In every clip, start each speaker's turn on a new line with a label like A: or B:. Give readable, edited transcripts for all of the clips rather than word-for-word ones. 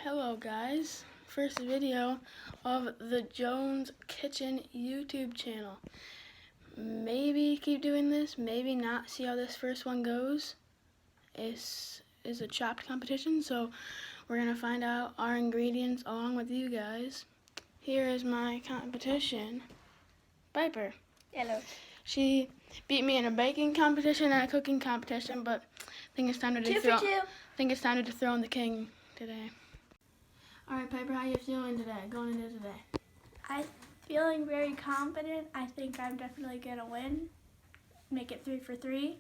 A: Hello guys, first video of the Jones Kitchen YouTube channel. Maybe keep doing this, maybe not, see how this first one goes. It's a chopped competition, so we're gonna find out our ingredients along with you guys. Here is my competition, Piper.
B: Hello.
A: She beat me in a baking competition and a cooking competition, but I think it's time to dethrone the king today. All right, Piper, how you feeling today, going into today?
B: I'm feeling very confident. I think I'm definitely going to win. Make it 3 for 3.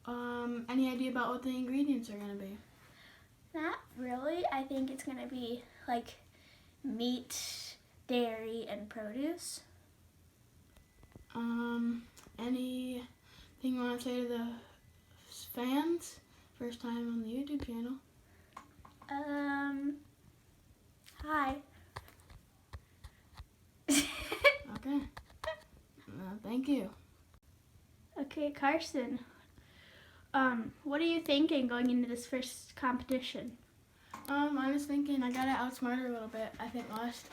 A: Any idea about what the ingredients are going to be?
B: Not really. I think it's going to be like meat, dairy, and produce.
A: Anything you want to say to the fans? First time on the YouTube channel.
B: Hi.
A: Okay. Thank you.
B: Okay, Carson. What are you thinking going into this first competition?
A: I was thinking I gotta outsmart her a little bit. I think last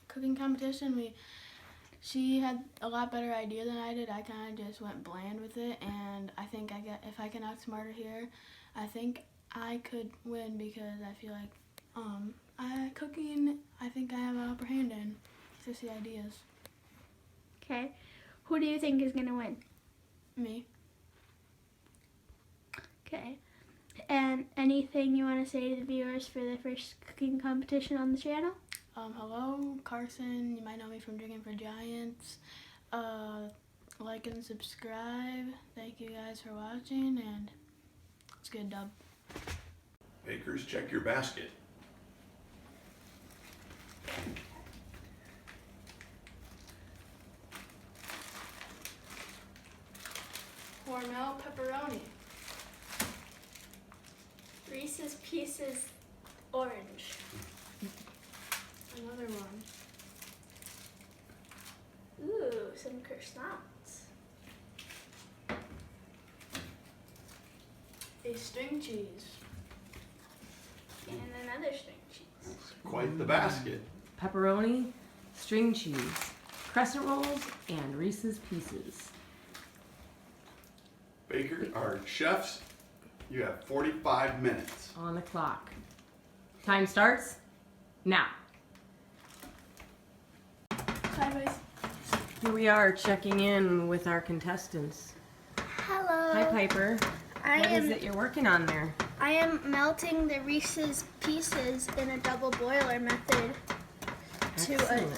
A: cooking competition she had a lot better idea than I did. I kind of just went bland with it, and I think if I can outsmart her here, I think I could win because I feel like cooking, I think I have an upper hand in. Just the ideas.
B: Okay. Who do you think is going to win?
A: Me.
B: Okay. And anything you want to say to the viewers for the first cooking competition on the channel?
A: Hello, Carson. You might know me from Drinking for Giants. Like and subscribe. Thank you guys for watching, and let's get a dub.
C: Bakers, check your basket.
A: Hormel pepperoni.
B: Reese's Pieces orange.
A: Another one.
B: Ooh, some croissants.
A: A string cheese.
B: And another string cheese.
C: That's quite the basket.
D: Pepperoni, string cheese, crescent rolls, and Reese's Pieces.
C: Baker, our chefs, you have 45 minutes.
D: On the clock. Time starts now.
A: Sideways.
D: Here we are checking in with our contestants.
B: Hello.
D: Hi, Piper. What is it you're working on there?
B: I am melting the Reese's Pieces in a double boiler method to
D: Excellent.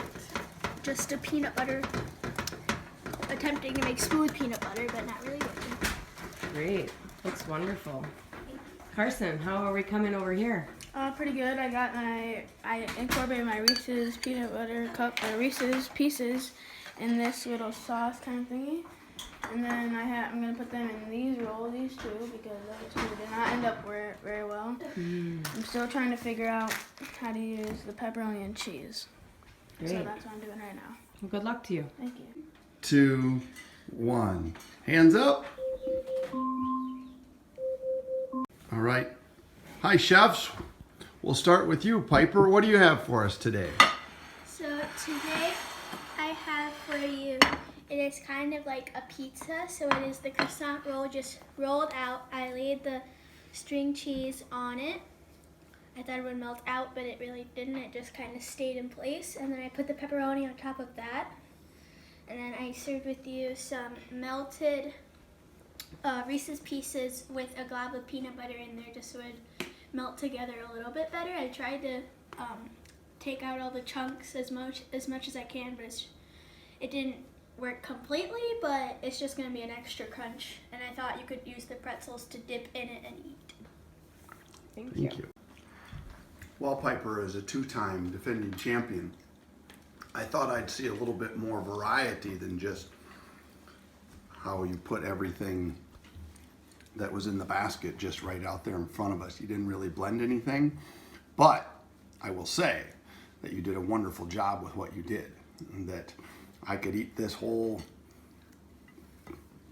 B: just a peanut butter. Attempting to make smooth peanut butter, but not really working.
D: Great. Looks wonderful. Carson, how are we coming over here?
A: Pretty good. I incorporated my Reese's peanut butter cup, or Reese's Pieces, in this little sauce kind of thingy. And then I'm gonna put them in these two, because those two did not end up very well. I'm still trying to figure out how to use the pepperoni and cheese.
D: Great.
A: So that's what I'm doing right now.
D: Well, good luck to you.
A: Thank you.
C: 2, 1. Hands up. All right. Hi, chefs. We'll start with you, Piper. What do you have for us today?
B: So today I have for you, it is kind of like a pizza. So it is the croissant roll just rolled out. I laid the string cheese on it. I thought it would melt out, but it really didn't. It just kind of stayed in place. And then I put the pepperoni on top of that. And then I served with you some melted Reese's Pieces with a glob of peanut butter in there, just so it would melt together a little bit better. I tried to take out all the chunks as much as I can, but it didn't work completely, but it's just going to be an extra crunch. And I thought you could use the pretzels to dip in it and eat.
D: Thank
C: you. While Piper is a 2-time defending champion, I thought I'd see a little bit more variety than just how you put everything that was in the basket just right out there in front of us. You didn't really blend anything, but I will say that you did a wonderful job with what you did, and that I could eat this whole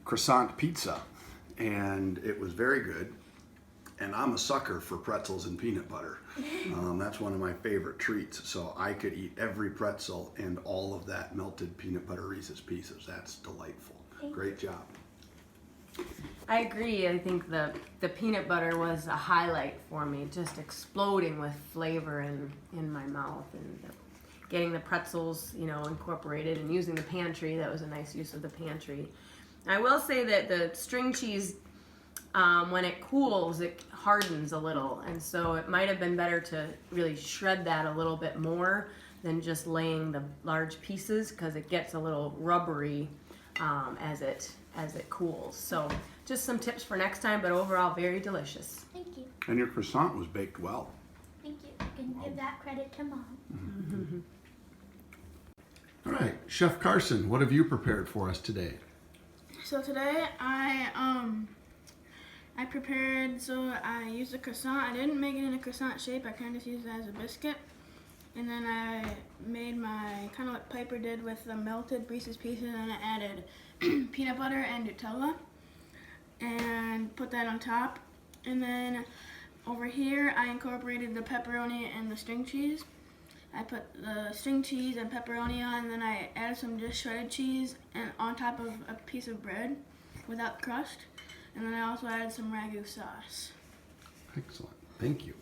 C: croissant pizza, and it was very good. And I'm a sucker for pretzels and peanut butter. That's one of my favorite treats. So I could eat every pretzel and all of that melted peanut butter Reese's Pieces. That's delightful. Great job.
D: I agree. I think the peanut butter was a highlight for me, just exploding with flavor in my mouth, and getting the pretzels, incorporated, and using the pantry. That was a nice use of the pantry. I will say that the string cheese, when it cools, it hardens a little, and so it might have been better to really shred that a little bit more than just laying the large pieces, because it gets a little rubbery as it cools. So just some tips for next time, but overall very delicious.
B: Thank you.
C: And your croissant was baked well.
B: Thank you. I can give that credit to Mom.
C: All right, Chef Carson, what have you prepared for us today?
A: So today I prepared, so I used a croissant. I didn't make it in a croissant shape. I kind of just used it as a biscuit. And then I made my, kind of what Piper did with the melted Reese's Pieces, and I added peanut butter and Nutella and put that on top. And then over here I incorporated the pepperoni and the string cheese. I put the string cheese and pepperoni on, and then I added some just shredded cheese and on top of a piece of bread without crust. And then I also added some ragu sauce.
C: Excellent. Thank you.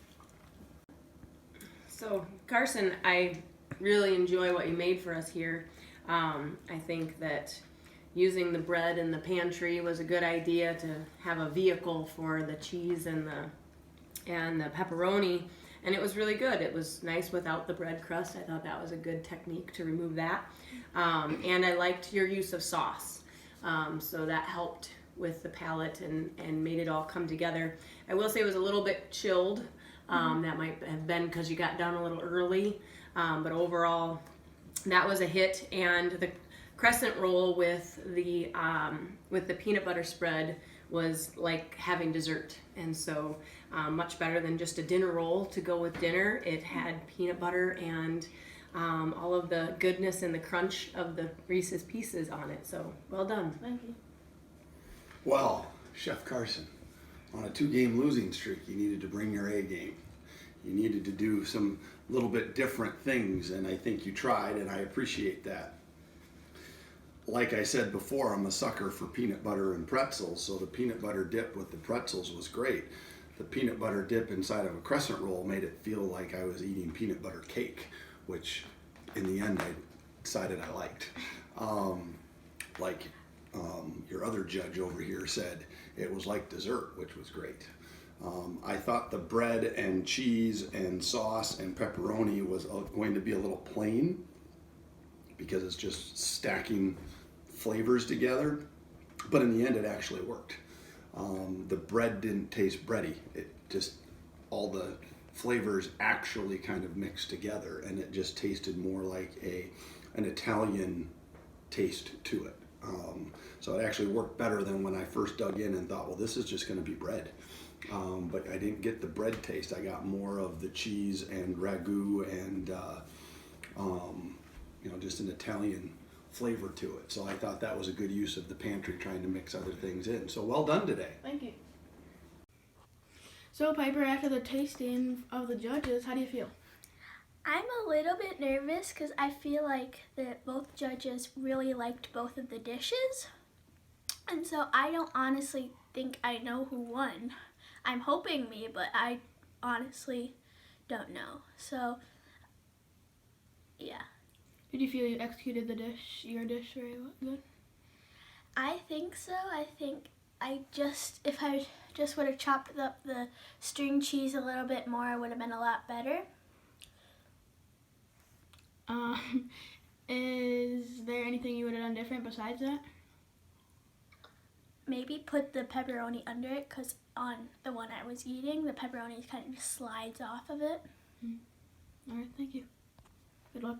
D: So Carson, I really enjoy what you made for us here. I think that using the bread in the pantry was a good idea to have a vehicle for the cheese and the pepperoni, and it was really good. It was nice without the bread crust. I thought that was a good technique to remove that. And I liked your use of sauce. So that helped with the palate and made it all come together. I will say it was a little bit chilled. That might have been because you got done a little early. But overall, that was a hit. And the crescent roll with the peanut butter spread was like having dessert. And so much better than just a dinner roll to go with dinner. It had peanut butter and all of the goodness and the crunch of the Reese's Pieces on it. So well done.
A: Thank you.
C: Well, Chef Carson, on a 2-game losing streak, you needed to bring your A game. You needed to do some little bit different things, and I think you tried, and I appreciate that. Like I said before, I'm a sucker for peanut butter and pretzels, so the peanut butter dip with the pretzels was great. The peanut butter dip inside of a crescent roll made it feel like I was eating peanut butter cake, which in the end I decided I liked. Your other judge over here said, it was like dessert, which was great. I thought the bread and cheese and sauce and pepperoni was going to be a little plain because it's just stacking flavors together, but in the end it actually worked. The bread didn't taste bready. It just, all the flavors actually kind of mixed together, and it just tasted more like an Italian taste to it. So it actually worked better than when I first dug in and thought, well, this is just going to be bread. But I didn't get the bread taste. I got more of the cheese and ragu and just an Italian flavor to it. So I thought that was a good use of the pantry, trying to mix other things in. So well done today.
A: Thank you. So Piper, after the tasting of the judges, how do you feel?
B: I'm a little bit nervous because I feel like that both judges really liked both of the dishes. And so I don't honestly think I know who won. I'm hoping me, but I honestly don't know. So, yeah.
A: Did you feel you executed your dish very good?
B: I think so. I think if I just would have chopped up the string cheese a little bit more, it would have been a lot better.
A: Is there anything you would have done different besides that?
B: Maybe put the pepperoni under it, because on the one I was eating, the pepperoni kind of just slides off of it.
A: All right, thank you. Good luck.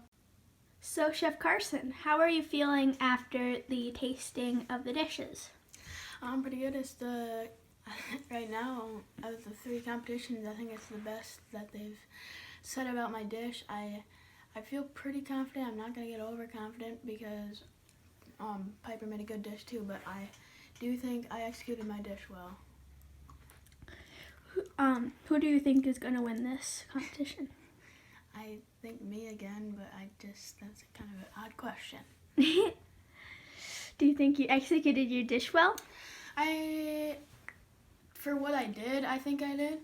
B: So, Chef Carson, how are you feeling after the tasting of the dishes?
A: I'm pretty good. It's right now, out of the 3 competitions, I think it's the best that they've said about my dish. I feel pretty confident. I'm not going to get overconfident because Piper made a good dish too, but I do think I executed my dish well.
B: Who do you think is going to win this competition?
A: I think me again, but that's kind of an odd question.
B: Do you think you executed your dish well?
A: For what I did, I think I did.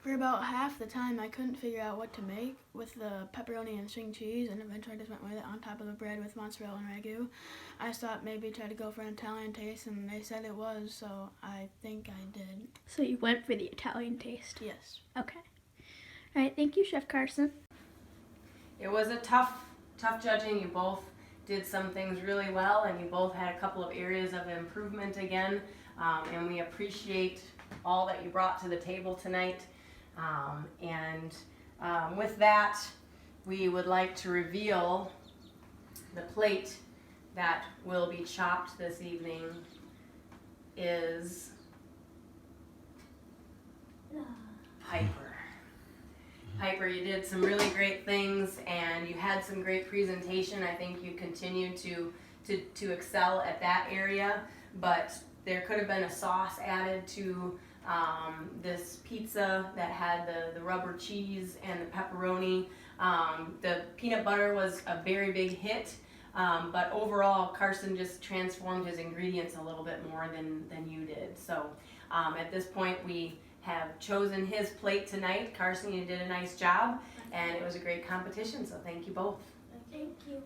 A: For about half the time, I couldn't figure out what to make with the pepperoni and string cheese, and eventually I just went with it on top of the bread with mozzarella and ragu. I thought maybe try to go for an Italian taste, and they said it was, so I think I did.
B: So you went for the Italian taste?
A: Yes.
B: Okay. All right, thank you, Chef Carson.
D: It was a tough judging. You both did some things really well, and you both had a couple of areas of improvement again, and we appreciate all that you brought to the table tonight. With that, we would like to reveal the plate that will be chopped this evening is Piper. Piper, you did some really great things, and you had some great presentation. I think you continue to excel at that area, but there could have been a sauce added to this pizza that had the rubber cheese and the pepperoni. The peanut butter was a very big hit, but overall Carson just transformed his ingredients a little bit more than you did. So at this point we have chosen his plate tonight. Carson, you did a nice job, and it was a great competition, so thank you both.
B: Thank you.